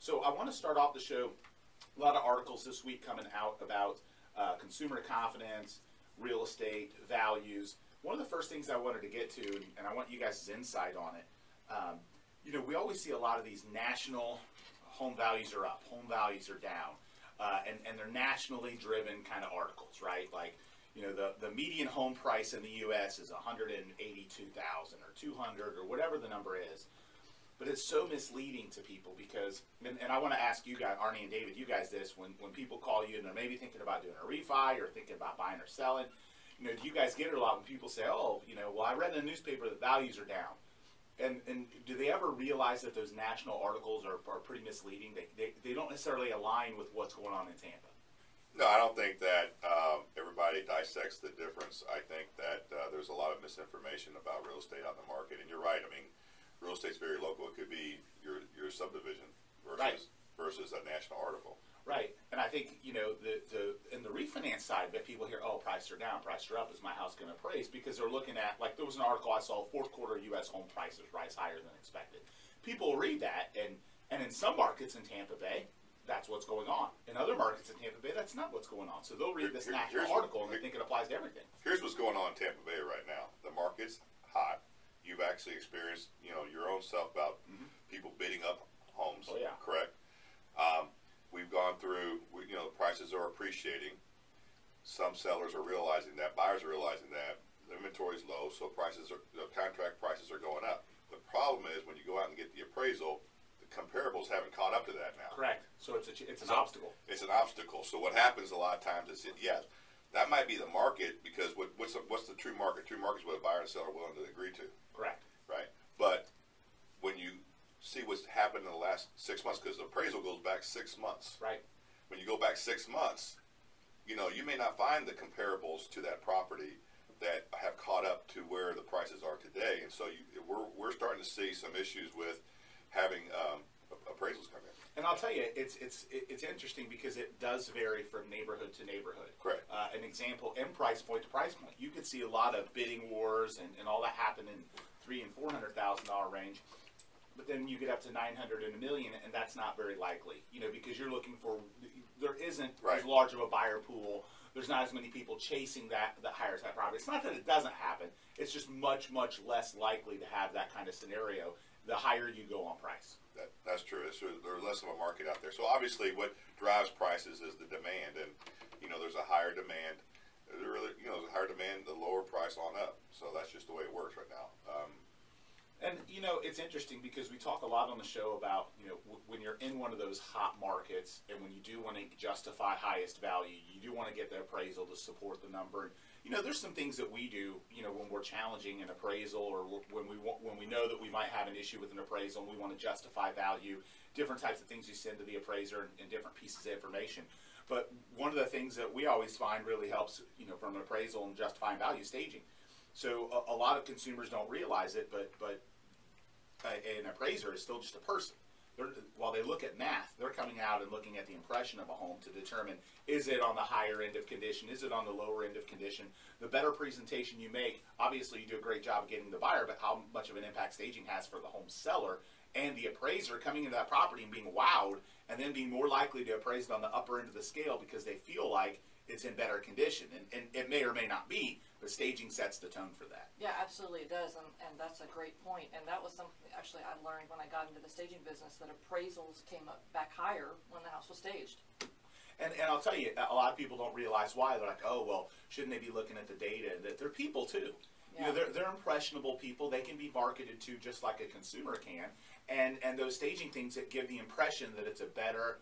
So I want to start off the show. A lot of articles this week coming out about consumer confidence, real estate, values. One of the first things I wanted to get to, and I want you guys' insight on it, we always see a lot of these national home values are up, home values are down, and they're nationally driven kind of articles, right? Like, the median home price in the U.S. is 182,000 or 200 or whatever the number is. But it's so misleading to people because, and I want to ask you guys, Arnie and David, you guys this, when people call you and they're maybe thinking about doing a refi or thinking about buying or selling, do you guys get it a lot when people say, oh, well, I read in the newspaper that values are down. And do they ever realize that those national articles are pretty misleading? They don't necessarily align with what's going on in Tampa. No, I don't think that everybody dissects the difference. I think that there's a lot of misinformation about real estate on the market. And you're right. I mean, real estate's very local. It could be your subdivision versus a national article. Right. And I think, in the refinance side that people hear, oh, prices are down, prices are up, is my house going to appraise? Because they're looking at, like, there was an article I saw, fourth quarter U.S. home prices rise higher than expected. People read that, and in some markets in Tampa Bay, that's what's going on. In other markets in Tampa Bay, that's not what's going on. So they'll read this national article and they think it applies to everything. Here's what's going on in Tampa Bay right now. The market's hot. You've actually experienced, your own self about people bidding up homes. Oh, yeah. Correct. We've gone through, the prices are appreciating. Some sellers are realizing that. Buyers are realizing that. The inventory is low, so contract prices are going up. The problem is when you go out and get the appraisal, the comparables haven't caught up to that now. Correct. So it's an obstacle. It's an obstacle. So what happens a lot of times is, that might be the market because what's the true market? True market is what a buyer and seller are willing to agree to. Correct. Right. But when you see what's happened in the last 6 months, because the appraisal goes back 6 months. Right. When you go back 6 months, you may not find the comparables to that property that have caught up to where the prices are today, and so we're starting to see some issues with having appraisals come in. And I'll tell you, it's interesting because it does vary from neighborhood to neighborhood. Correct. An example, and price point to price point. You could see a lot of bidding wars and all that happen in $300,000 and $400,000 range. But then you get up to 900 and $1 million, and that's not very likely, because you're looking for, there isn't as large of a buyer pool. There's not as many people chasing that higher type property. It's not that it doesn't happen. It's just much, much less likely to have that kind of scenario the higher you go on price. That's true. There's less of a market out there. So obviously what drives prices is the demand, and, there's a higher demand. There's a higher demand, the lower price on up. So that's just the way it works right now. And, it's interesting because we talk a lot on the show about, when you're in one of those hot markets and when you do want to justify highest value, you do want to get the appraisal to support the number. And, there's some things that we do, when we're challenging an appraisal or when we know that we might have an issue with an appraisal and we want to justify value, different types of things you send to the appraiser and different pieces of information. But one of the things that we always find really helps, from an appraisal and justifying value, staging. So a lot of consumers don't realize it, but an appraiser is still just a person. While they look at math, they're coming out and looking at the impression of a home to determine, is it on the higher end of condition, is it on the lower end of condition. The better presentation you make, obviously you do a great job of getting the buyer, but how much of an impact staging has for the home seller and the appraiser coming into that property and being wowed, and then being more likely to appraise it on the upper end of the scale because they feel like it's in better condition. And it may or may not be, but staging sets the tone for that. Yeah, absolutely it does, and that's a great point. And that was something actually I learned when I got into the staging business, that appraisals came up back higher when the house was staged. And I'll tell you, a lot of people don't realize why. They're like, oh, well, shouldn't they be looking at the data? That they're people too. Yeah. They're impressionable people. They can be marketed to just like a consumer can. And those staging things that give the impression that it's a better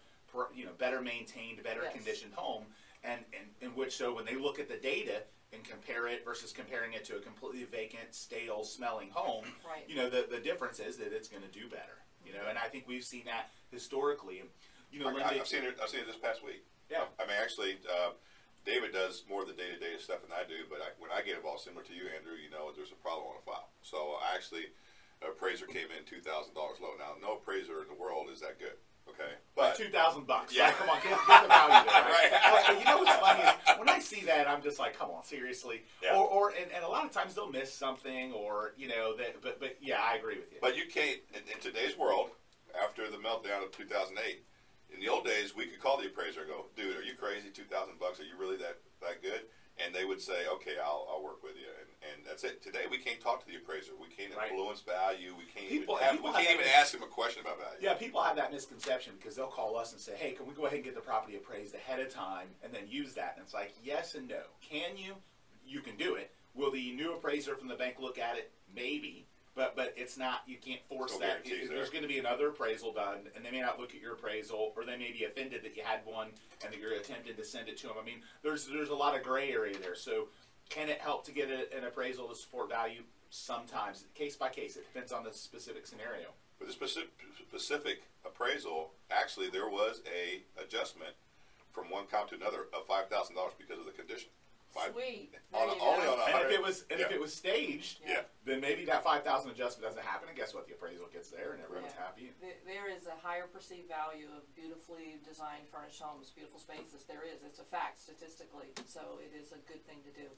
maintained, better conditioned home. And in which, so when they look at the data and compare it versus comparing it to a completely vacant, stale smelling home, the difference is that it's going to do better. And I think we've seen that historically. I've seen it this past week. Yeah. I mean, actually, David does more of the day-to-day stuff than I do, but when I get involved, similar to you, Andrew, there's a problem on a file. So actually, an appraiser came in $2,000 low. Now, no appraiser in the world is that good. Okay, but $2,000. Yeah. Right? Come on, get the value there. Right? Right. What's funny is when I see that, I'm just like, come on, seriously. Yeah. And a lot of times they'll miss something, or but yeah, I agree with you. But you can't in today's world. after the meltdown of 2008. In the old days, we could call the appraiser and go, dude, are you crazy? $2,000? Are you really that good? And they would say, okay, I'll work with you. And that's it. Today, we can't talk to the appraiser. We can't influence value. We can't even ask him a question about value. Yeah, people have that misconception because they'll call us and say, hey, can we go ahead and get the property appraised ahead of time and then use that? And it's like, yes and no. Can you? You can do it. Will the new appraiser from the bank look at it? Maybe. But it's not, you can't force No that. guarantees There's going to be another appraisal done, and they may not look at your appraisal, or they may be offended that you had one and that you're attempting to send it to them. I mean, there's a lot of gray area there. So can it help to get an appraisal to support value? Sometimes, case by case. It depends on the specific scenario. With the specific appraisal, actually, there was a adjustment from one comp to another of $5,000 because of the condition. Sweet. Only on And 100. if it was staged, Yeah. then maybe that 5,000 adjustment doesn't happen. And guess what? The appraisal gets there, and everyone's happy. There is a higher perceived value of beautifully designed, furnished homes, beautiful spaces. There is. It's a fact statistically. So it is a good thing to do.